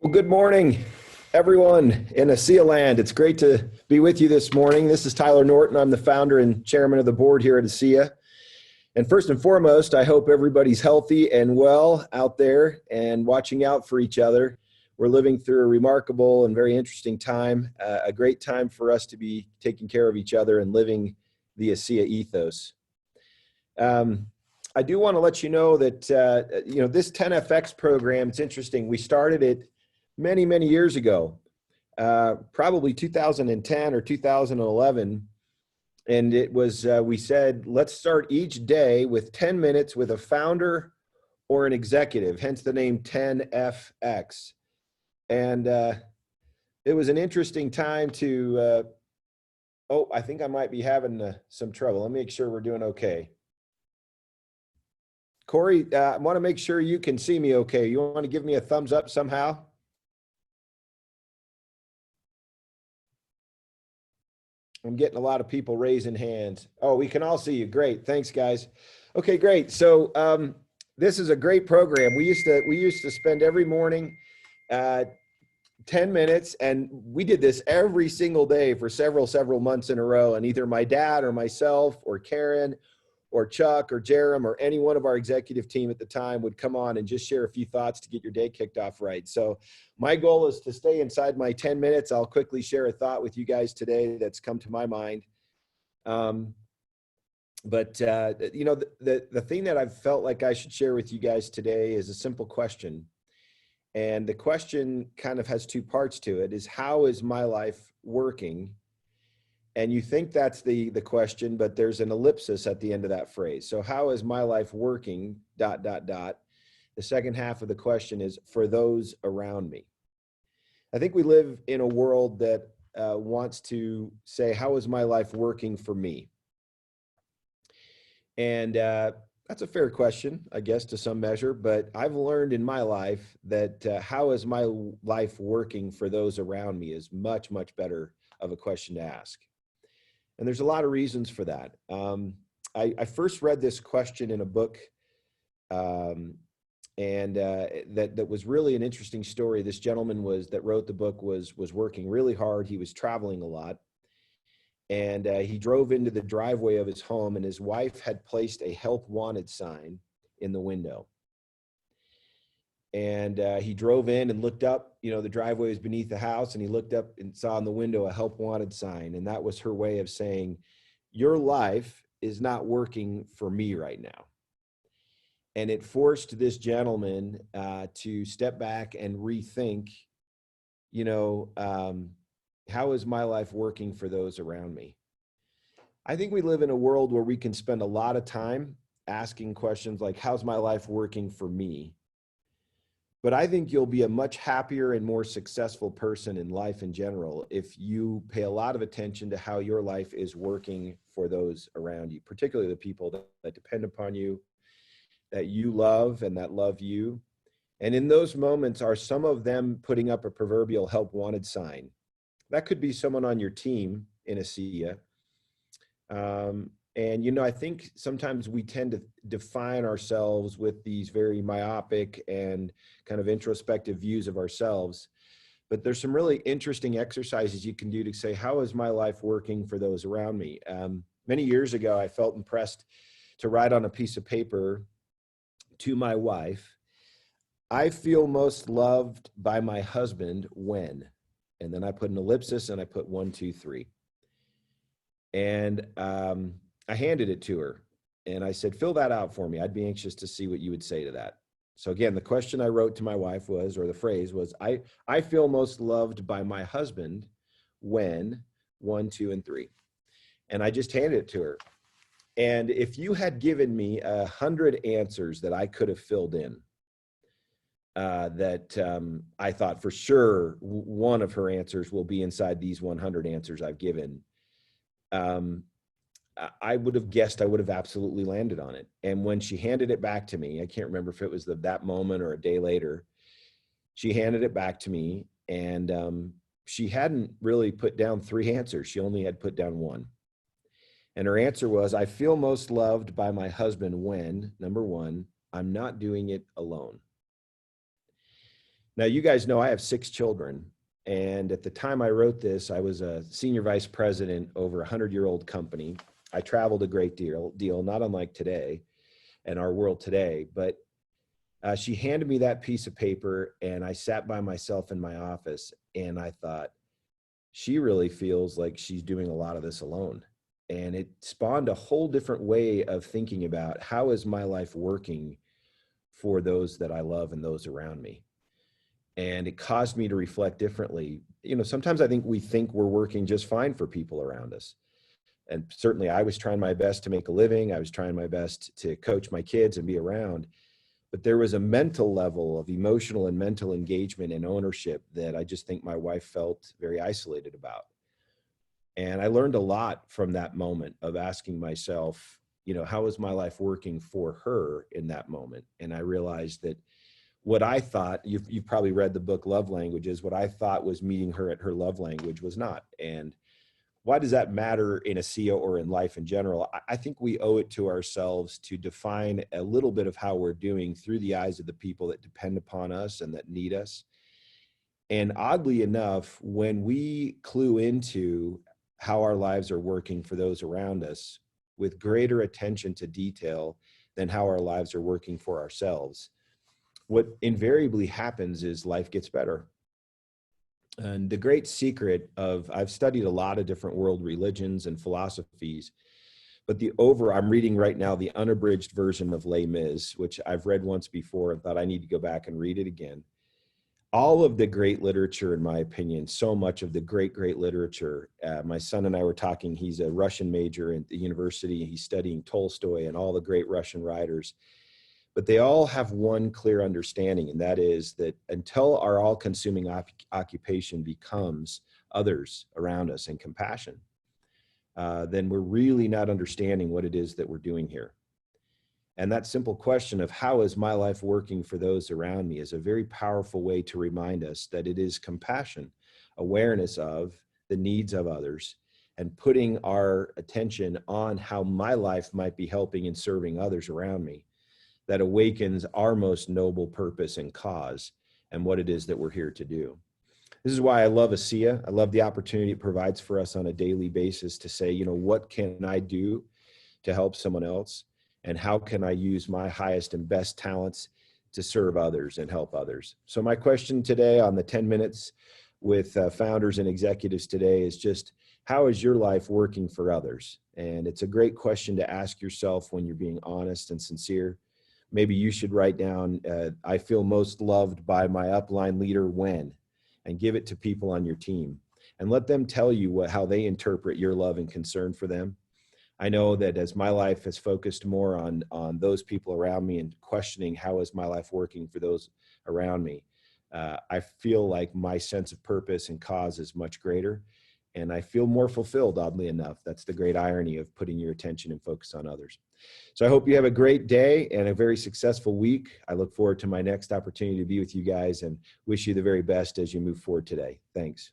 Well, good morning, everyone in ASEA land. It's great to be with you this morning. This is Tyler Norton. I'm the founder and chairman of the board here at ASEA. And first and foremost, I hope everybody's healthy and well out there and watching out for each other. We're living through a remarkable and very interesting time, a great time for us to be taking care of each other and living the ASEA ethos. I do want to let you know that, this 10FX program, it's interesting. We started it many, many years ago, probably 2010 or 2011. And it was, we said, let's start each day with 10 minutes with a founder or an executive, hence the name 10FX. And it was an interesting time to, I think I might be having some trouble. Let me make sure we're doing okay. Corey, I want to make sure you can see me okay. You want to give me a thumbs up somehow? I'm getting a lot of people raising hands. Oh, we can all see you. Great. Thanks, guys. Okay, great. So this is a great program. We used to spend every morning 10 minutes, and we did this every single day for several months in a row. And either my dad or myself or Karen or Chuck or Jerem or any one of our executive team at the time would come on and just share a few thoughts to get your day kicked off right. So my goal is to stay inside my 10 minutes. I'll quickly share a thought with you guys today that's come to my mind. The thing that I've felt like I should share with you guys today is a simple question. And the question kind of has two parts to it, is how is my life working? And you think that's the question, but there's an ellipsis at the end of that phrase. So how is my life working, ... The second half of the question is for those around me. I think we live in a world that wants to say, how is my life working for me? And that's a fair question, I guess, to some measure, but I've learned in my life that how is my life working for those around me is much, much better of a question to ask. And there's a lot of reasons for that. I first read this question in a book, that was really an interesting story. This gentleman that wrote the book was working really hard. He was traveling a lot. And he drove into the driveway of his home, and his wife had placed a help wanted sign in the window. And he drove in and looked up, the driveway was beneath the house, and he looked up and saw in the window a help wanted sign. And that was her way of saying, your life is not working for me right now. And it forced this gentleman to step back and rethink, how is my life working for those around me? I think we live in a world where we can spend a lot of time asking questions like, how's my life working for me? But I think you'll be a much happier and more successful person in life in general if you pay a lot of attention to how your life is working for those around you, particularly the people that depend upon you, that you love and that love you. And in those moments, are some of them putting up a proverbial help wanted sign? That could be someone on your team in ASEA. I think sometimes we tend to define ourselves with these very myopic and kind of introspective views of ourselves. But there's some really interesting exercises you can do to say, how is my life working for those around me? Many years ago, I felt impressed to write on a piece of paper to my wife, I feel most loved by my husband when, and then I put an ellipsis and I put 1, 2, 3. And I handed it to her and I said, fill that out for me. I'd be anxious to see what you would say to that. So again, the question I wrote to my wife was, or the phrase was, I feel most loved by my husband when 1, 2, and 3. And I just handed it to her. And if you had given me 100 answers that I could have filled in, I thought for sure one of her answers will be inside these 100 answers I've given, I would have guessed I would have absolutely landed on it. And when she handed it back to me, I can't remember if it was that moment or a day later, she handed it back to me, and she hadn't really put down 3 answers. She only had put down 1. And her answer was, I feel most loved by my husband when, number 1, I'm not doing it alone. Now, you guys know I have 6 children. And at the time I wrote this, I was a senior vice president over a 100-year-old company. I traveled a great deal, not unlike today and our world today. But she handed me that piece of paper, and I sat by myself in my office, and I thought, she really feels like she's doing a lot of this alone. And it spawned a whole different way of thinking about how is my life working for those that I love and those around me. And it caused me to reflect differently. Sometimes I think we're working just fine for people around us. And certainly I was trying my best to make a living. I was trying my best to coach my kids and be around. But there was a mental level of emotional and mental engagement and ownership that I just think my wife felt very isolated about. And I learned a lot from that moment of asking myself, how is my life working for her in that moment? And I realized that what I thought, you've probably read the book Love Languages, what I thought was meeting her at her love language was not. And why does that matter in ASEA or in life in general? I think we owe it to ourselves to define a little bit of how we're doing through the eyes of the people that depend upon us and that need us. And oddly enough, when we clue into how our lives are working for those around us with greater attention to detail than how our lives are working for ourselves, what invariably happens is life gets better. And the great secret I've studied a lot of different world religions and philosophies, but I'm reading right now the unabridged version of Les Mis, which I've read once before and thought I need to go back and read it again. All of the great literature, in my opinion, so much of the great literature. My son and I were talking, he's a Russian major at the university. He's studying Tolstoy and all the great Russian writers. But they all have one clear understanding, and that is that until our all-consuming occupation becomes others around us and compassion, then we're really not understanding what it is that we're doing here. And that simple question of how is my life working for those around me is a very powerful way to remind us that it is compassion, awareness of the needs of others, and putting our attention on how my life might be helping and serving others around me that awakens our most noble purpose and cause and what it is that we're here to do. This is why I love ASEA. I love the opportunity it provides for us on a daily basis to say, what can I do to help someone else? And how can I use my highest and best talents to serve others and help others? So my question today on the 10 minutes with founders and executives today is just, how is your life working for others? And it's a great question to ask yourself when you're being honest and sincere. Maybe you should write down, I feel most loved by my upline leader when, and give it to people on your team and let them tell you how they interpret your love and concern for them. I know that as my life has focused more on those people around me and questioning how is my life working for those around me, I feel like my sense of purpose and cause is much greater. And I feel more fulfilled, oddly enough. That's the great irony of putting your attention and focus on others. So I hope you have a great day and a very successful week. I look forward to my next opportunity to be with you guys and wish you the very best as you move forward today. Thanks.